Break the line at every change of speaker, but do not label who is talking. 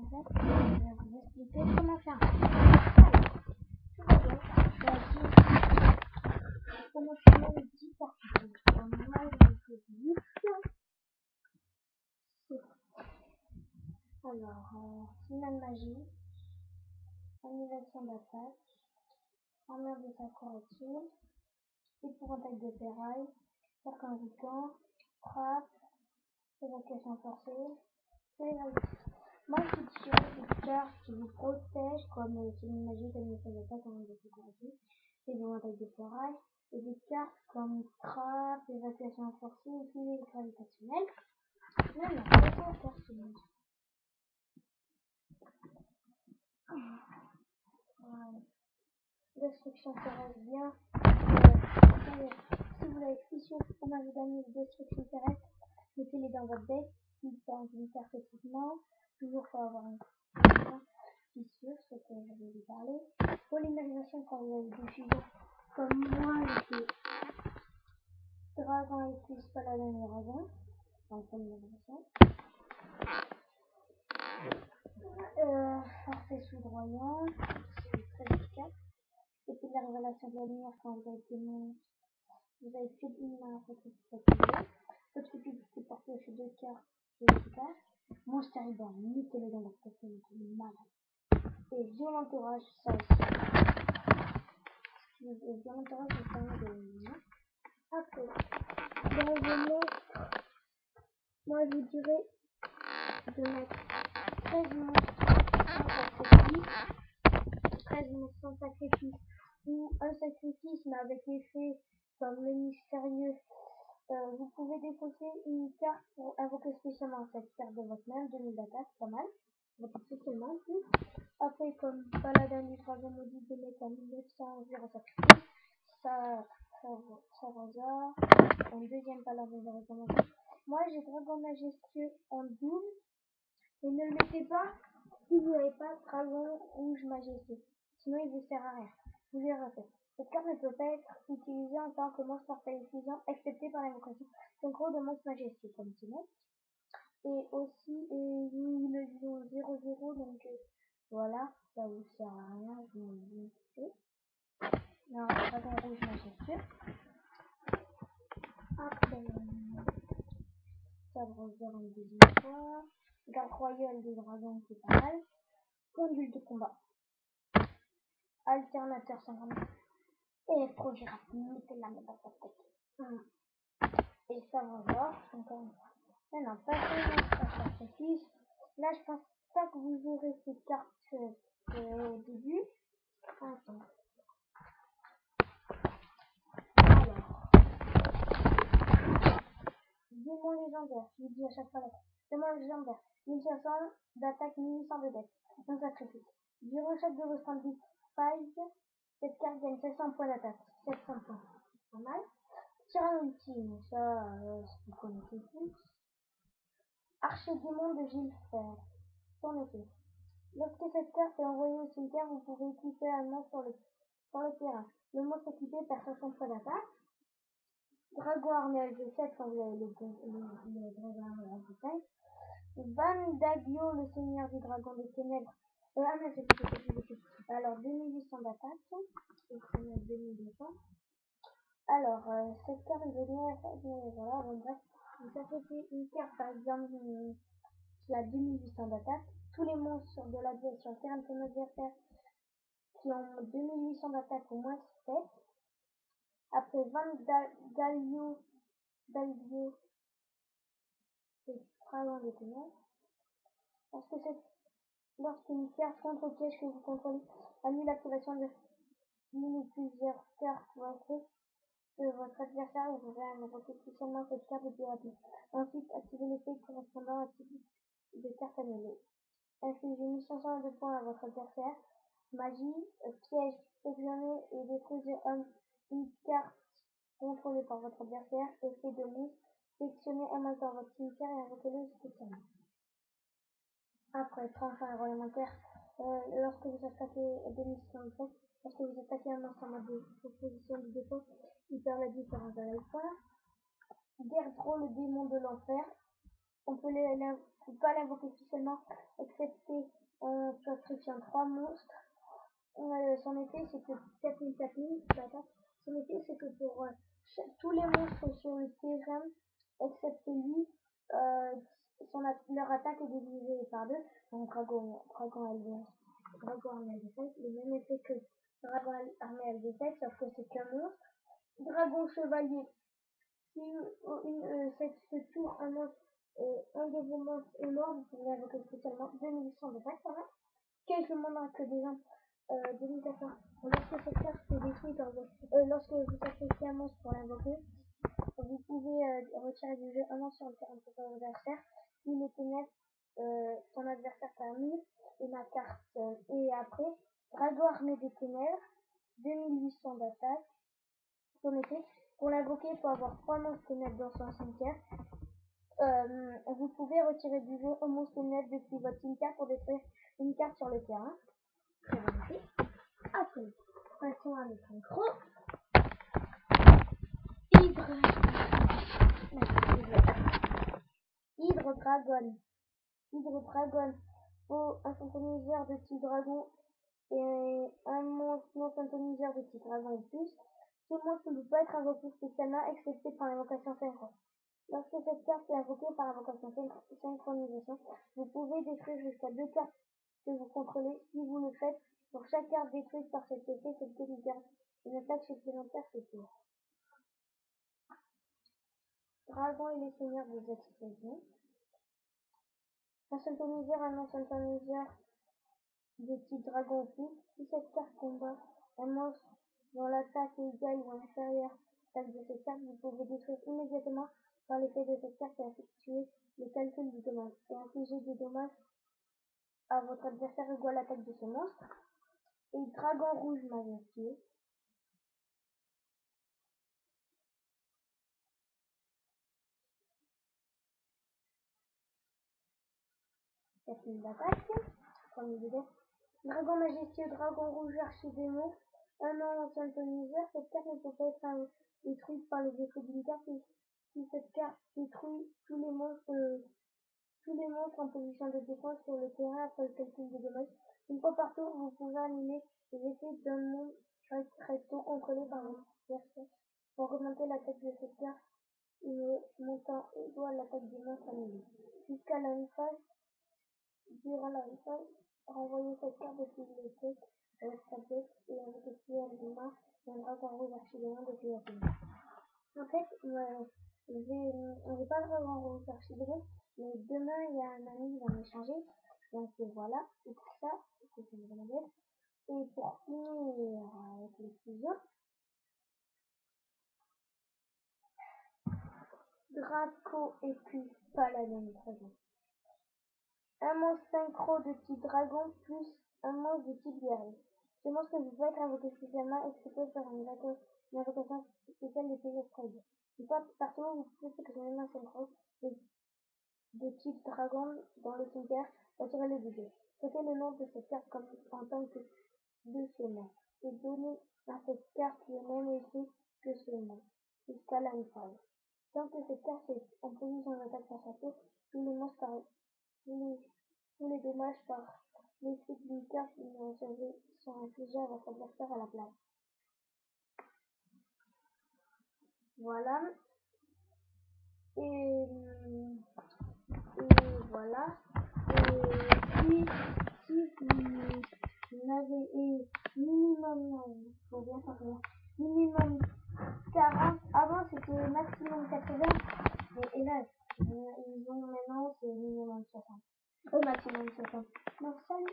En fait, je vais vous expliquer comment faire. Comment faire les 10 parties. Moi, je fais 10. Alors, finale magie, annulation d'attaque, armure de sacration, épouvantail de ferraille, cercle indiquant, frappe, évacuation forcée, évaluation. Moi, je suis tiré des cartes qui vous protègent, comme finale magie, annulation d'attaque, armure de sacration, épouvantail de ferraille, et des cartes comme trappe, évacuation forcée ou filet gravitationnel. Maintenant, laissons faire ce monde. Destruction terrestre bien. Si vous avez fissure ou magie d'amis de destruction terrestre, mettez-les dans votre deck. Dans une carte équipement, toujours faut avoir une fissure, ce que je vais vous parler. Polymérisation quand vous avez des fusions, comme moi j'ai dragon et plus paladin et dragon. Donc polymérisation. Force soudoyant, c'est très efficace. Et puis la révélation de la lumière quand vous avez des monstres. Vous avez fait une main avec votre utilité portée chez 2 cartes, c'est efficace. Monster Reborn, mettez-le dans votre tête, c'est malade. Et violent orage, ça aussi. Violent orage, ça permet de. Après, dans le monstre, moi je vous dirais de mettre 13 monstres sans sacrifice. 13 monstres sans sacrifice. Ou un sacrifice, mais avec effet comme le mystérieux. Vous pouvez défausser une carte pour invoquer spécialement cette carte de votre main, 2000 d'attaque, pas mal. Votre spécialement en plus. Après, comme paladin du dragon maudit de mettre à 1900 0 sacrifice, ça hasard. Un deuxième paladin de recommandé. Moi, j'ai dragon majestueux en double. Et ne le mettez pas si vous n'avez pas dragon rouge majestueux. Sinon, il vous sert à rien. Vous verrez fait. Cette carte ne peut pas être utilisée en tant que monstre par fusion, excepté par l'invocation synchro de monstre majestueux, comme tu mets. Et aussi, nous le disons 0-0, donc voilà, ça vous sert à rien, je vous le dis. Non, dragon rouge majestueux. Après, sabre vert une deuxième fois. Garde royale des dragons qui est pas mal. Pendule de combat. Alternateur 50. Électrogirafe, mettez-la dans ta tête. Et sabre d'or, encore une fois. Maintenant, passez à sacrifice. Là, je pense pas que vous aurez ces cartes au début. Attends. Alors, démon légendaire, je vous dis à chaque fois là. Démon légendaire, 1500 d'attaque, 1800 de deck. Un sacrifice. Durant chaque de vos standing fight, cette carte gagne 700 points d'attaque. 700 points. Pas mal. Tyran ultime, ça, vous connaissez tous. Archer-démon de Gilfer. En effet. Lorsque cette carte est envoyée au cimetière, vous pouvez équiper un monstre sur le terrain. Le monstre équipé perd 60 points d'attaque. Dragon armé LV7 quand vous avez le dragon armé LV5. Van Dagio, le seigneur du dragon des ténèbres. Alors, 2800 d'attaque. Le seigneur 2200. Alors, cette carte de voilà, bon bref. Vous avez une carte par exemple qui a 2800 d'attaque. Tous les monstres de l'aviation terrain de ton adversaire qui ont 2800 d'attaque au moins 7. Après 20 Dalio, c'est dragon des ténèbres. Lorsqu'une carte contre piège que vous contrôlez annule l'activation de plusieurs cartes de votre adversaire, vous pouvez invoquer spécialement cette carte depuis la piste. Ensuite, activez l'effet correspondant à type de carte annulée. Infligez 1500 de points à votre adversaire. Magie, piège, fusionner et détruisez une carte contrôlée par votre adversaire. Effet de monstre, sélectionnez un monstre dans votre cimetière et invoquez-le spécialement. Après, enfin réglementaire, lorsque vous attaquez 2067, lorsque vous attaquez un monstre en mode de position de défaut, il perd la différence de l'alpha. Gerdro, le démon de l'enfer. on peut pas l'invoquer spécialement, excepté sacrifiant 3 monstres. Son effet, c'est que 4000 d'attaque. Son effet, c'est que pour tous les monstres sur le terrain, excepté lui, leur attaque est divisée par 2. Donc dragon armé LV7, le même effet que dragon armé LV7, sauf que c'est qu'un monstre. Dragon chevalier, si cette tour un monstre, un de vos monstres est mort, vous pouvez invoquer spécialement 2800 d'attaque par là. Quelques moments que des gens 2400. Lorsque cette carte est détruite, lorsque vous sacrifiez un monstre pour l'invoquer, vous pouvez retirer du jeu un monstre sur le terrain de votre adversaire. Il est ténèbres, ton adversaire termine, et ma carte. Et après, dragon armé des ténèbres, 2800 d'attaque. Son effet, pour l'invoquer, il faut avoir 3 monstres ténèbres dans son cimetière. Vous pouvez retirer du jeu un monstre ténèbres depuis votre cimetière pour détruire une carte sur le terrain. Très bien fait. Après, passons à notre synchro. Hydre Dragon. Faut un synthoniseur de type dragon et un monstre non synthoniseur de type dragon ou plus. Ce monstre ne peut pas être invoqué spécialement excepté par l'invocation synchro. Lorsque cette carte est invoquée par invocation synchronisation, vous pouvez détruire jusqu'à 2 cartes que vous contrôlez. Si vous le faites, pour chaque carte détruite par cet effet, cette une attaque supplémentaire se tour. Dragon et les seigneurs des explosions. Un synthoniseur, un non-synthoniseur de type dragon ou plus. Si cette carte combat un monstre dont l'attaque est égale ou inférieure à celle de cette carte, vous pouvez détruire immédiatement par l'effet de cette carte et effectuer le calcul du dommage et infliger des dommages à votre adversaire égaux à l'attaque de ce monstre. Et dragon rouge majestueux. D'attaque. Dragon majestueux, dragon rouge archidémon. Un non synthoniseur. Cette carte ne peut pas être détruite par les effets d'une carte. Si cette carte détruit tous les monstres en position de défense sur le terrain après le calcul des dommages. Une fois par tour, vous pouvez annuler les effets d'un monstre restant contrôlé par votre adversaire. Pour augmenter l'attaque de cette carte, une montant égaux à l'attaque du monstre annulé. Jusqu'à la phase. Durant la phase, renvoyez cette carte depuis le deck à votre tablette et avec le siège de main un dragon rouge archidémon depuis la télé. En fait, on n'est pas le dragon rouge archidémon, mais demain il y a un ami qui va m'échanger. Donc voilà, c'est pour ça que je me remets. Et pour finir avec les fusions, Draco et puis Paladin de dragon. Un monstre synchro de type dragon plus un monstre de type guerrier. Ce monstre ne peut pas être invoqué spécialement excepté par une invocation spéciale de Payos Trade. Une fois partout, vous pouvez sélectionner un synchro de type dragon dans le cimetière, retirez-le du jeu. Traitez le nom de cette carte comme en tant que de ce monstre et donnez à cette carte le même effet que ce monstre jusqu'à la phase. Tant que cette carte est en position d'attaque face à tour, tous les monstres tous les dommages par l'effet d'une carte sont infligés à votre adversaire à la place. Voilà. Et voilà. Et si vous avez minimum, faut bien savoir, minimum 40, avant c'était maximum 80, mais hélas, ils ont maintenant c'est minimum 60. Maximum 60. Donc salut.